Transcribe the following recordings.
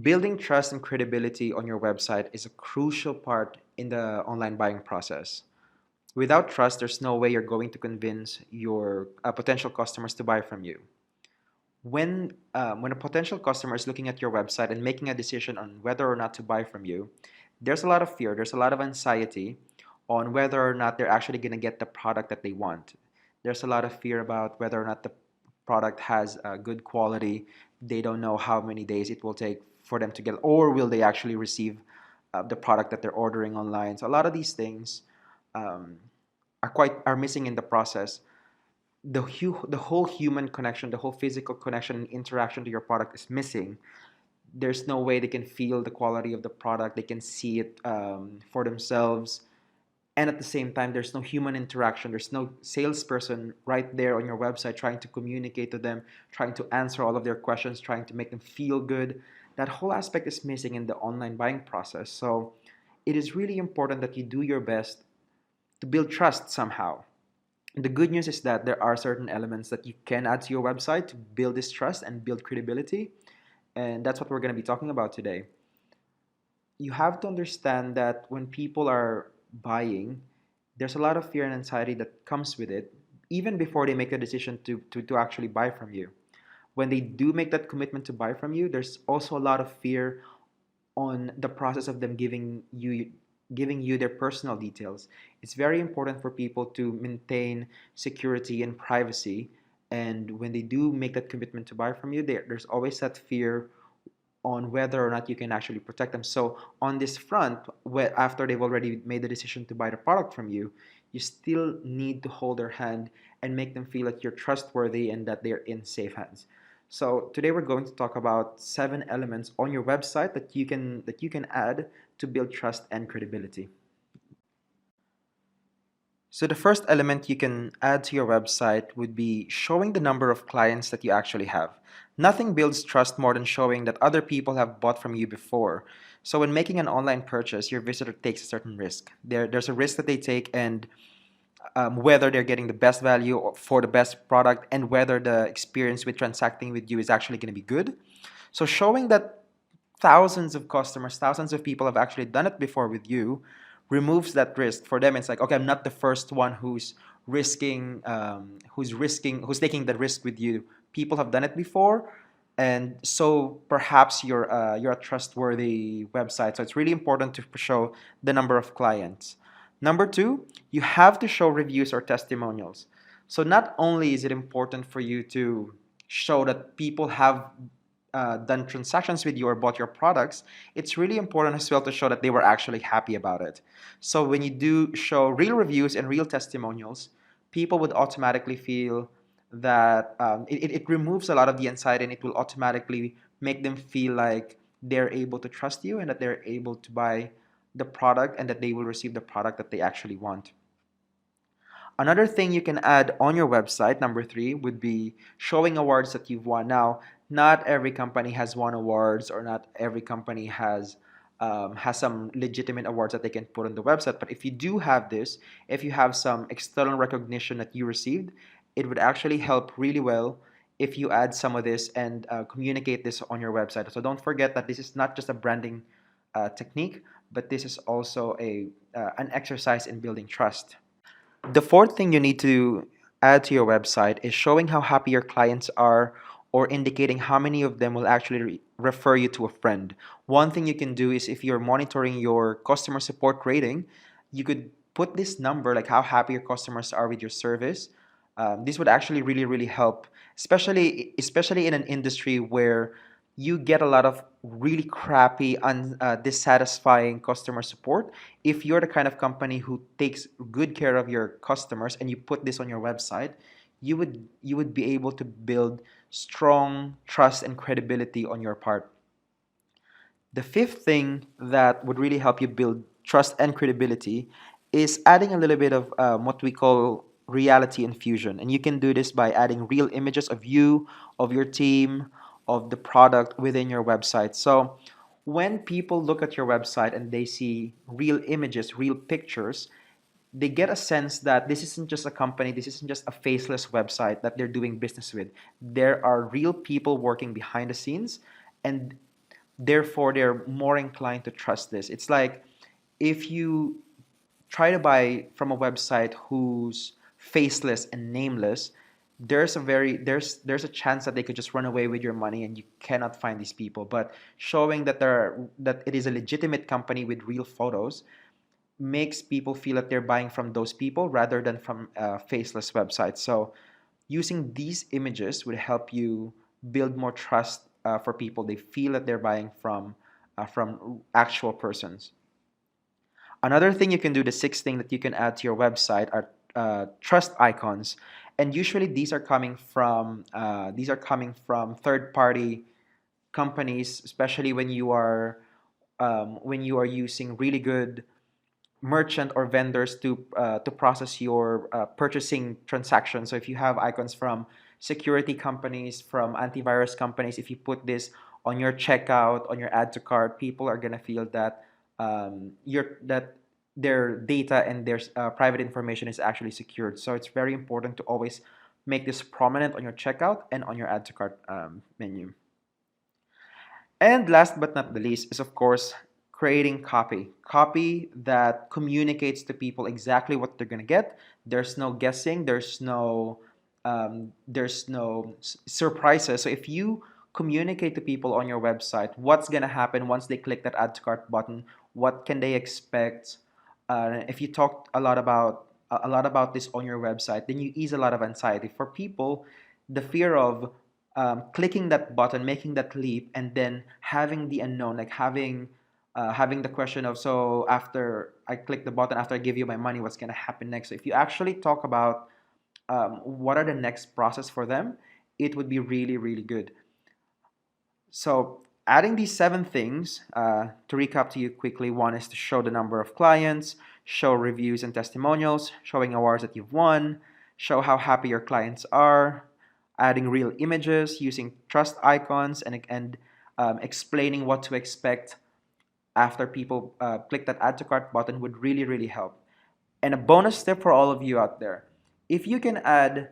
Building trust and credibility on your website is a crucial part in the online buying process. Without trust, there's no way you're going to convince your potential customers to buy from you. When a potential customer is looking at your website and making a decision on whether or not to buy from you, there's a lot of fear, there's a lot of anxiety on whether or not they're actually going to get the product that they want. There's a lot of fear about whether or not the product has good quality. They don't know how many days it will take for them to get, or will they actually receive the product that they're ordering online. So a lot of these things um, are missing in the process. The whole human connection, the whole physical connection and interaction to your product is missing. There's no way they can feel the quality of the product. They can see it for themselves. And at the same time, there's no human interaction. There's no salesperson right there on your website trying to communicate to them, trying to answer all of their questions, trying to make them feel good. That whole aspect is missing in the online buying process. So it is really important that you do your best to build trust somehow. The good news is that there are certain elements that you can add to your website to build this trust and build credibility. And that's what we're going to be talking about today. You have to understand that when people are buying, there's a lot of fear and anxiety that comes with it, even before they make a decision to actually buy from you. When they do make that commitment to buy from you, there's also a lot of fear on the process of them giving you their personal details. It's very important for people to maintain security and privacy. And when they do make that commitment to buy from you, there's always that fear on whether or not you can actually protect them. So on this front, after they've already made the decision to buy the product from you, you still need to hold their hand and make them feel like you're trustworthy and that they're in safe hands. So today we're going to talk about 7 elements on your website that you can add to build trust and credibility. So the first element you can add to your website would be showing the number of clients that you actually have. Nothing builds trust more than showing that other people have bought from you before. So when making an online purchase, your visitor takes a certain risk. There's a risk that they take, and whether they're getting the best value for the best product, and whether the experience with transacting with you is actually going to be good. So showing that thousands of customers, thousands of people have actually done it before with you removes that risk. For them, it's like, okay, I'm not the first one who's taking the risk with you. People have done it before, and so perhaps you're a trustworthy website. So it's really important to show the number of clients. Number two, you have to show reviews or testimonials. So not only is it important for you to show that people have done transactions with you or bought your products, it's really important as well to show that they were actually happy about it. So when you do show real reviews and real testimonials, people would automatically feel that it removes a lot of the anxiety, and it will automatically make them feel like they're able to trust you and that they're able to buy the product and that they will receive the product that they actually want. Another thing you can add on your website, number three, would be showing awards that you've won. Now, not every company has won awards, or not every company has some legitimate awards that they can put on the website. But if you do have this, if you have some external recognition that you received, it would actually help really well if you add some of this and communicate this on your website. So don't forget that this is not just a branding technique, but this is also an exercise in building trust. The fourth thing you need to add to your website is showing how happy your clients are, or indicating how many of them will actually refer you to a friend. One thing you can do is, if you're monitoring your customer support rating, you could put this number, like how happy your customers are with your service. This would actually really, really help, especially in an industry where you get a lot of really crappy, dissatisfying customer support. If you're the kind of company who takes good care of your customers and you put this on your website, you would be able to build strong trust and credibility on your part. The fifth thing that would really help you build trust and credibility is adding a little bit of what we call reality infusion. And you can do this by adding real images of you, of your team, of the product within your website. So when people look at your website and they see real images, real pictures, they get a sense that this isn't just a company, this isn't just a faceless website that they're doing business with. There are real people working behind the scenes, and therefore they're more inclined to trust this. It's like if you try to buy from a website who's faceless and nameless, there's a chance that they could just run away with your money and you cannot find these people. But showing that it is a legitimate company with real photos makes people feel that they're buying from those people rather than from faceless websites. So using these images would help you build more trust for people. They feel that they're buying from actual persons. Another thing you can do, the sixth thing that you can add to your website are trust icons, and usually these are coming from third-party companies, especially when you are using really good merchant or vendors to process your purchasing transactions. So if you have icons from security companies, from antivirus companies, if you put this on your checkout, on your add to cart, people are gonna feel that that their data and their private information is actually secured. So it's very important to always make this prominent on your checkout and on your add to cart menu. And last but not the least is, of course, creating copy. Copy that communicates to people exactly what they're going to get. There's no guessing, there's no surprises. So if you communicate to people on your website what's going to happen once they click that add to cart button, what can they expect, if you talk a lot about this on your website, then you ease a lot of anxiety for people. The fear of clicking that button, making that leap, and then having the unknown, like having the question of, so after I click the button, after I give you my money, what's going to happen next? So if you actually talk about what are the next process for them, it would be really, really good. So adding these seven things, to recap to you quickly, one is to show the number of clients, show reviews and testimonials, showing awards that you've won, show how happy your clients are, adding real images, using trust icons, and explaining what to expect after people click that add to cart button would really, really help. And a bonus tip for all of you out there, if you can add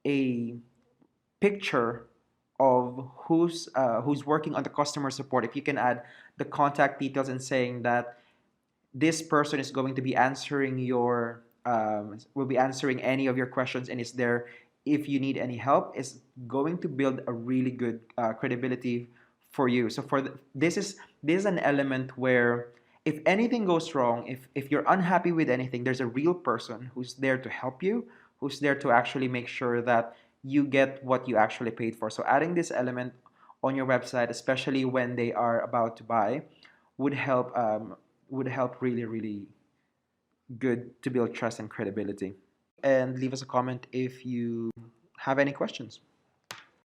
a picture of who's working on the customer support, if you can add the contact details and saying that this person is going to be answering your will be answering any of your questions and is there if you need any help, is going to build a really good credibility for you. So this is an element where if anything goes wrong, if you're unhappy with anything, there's a real person who's there to help you, who's there to actually make sure that you get what you actually paid for. So adding this element on your website, especially when they are about to buy, would help really, really good to build trust and credibility. And leave us a comment if you have any questions.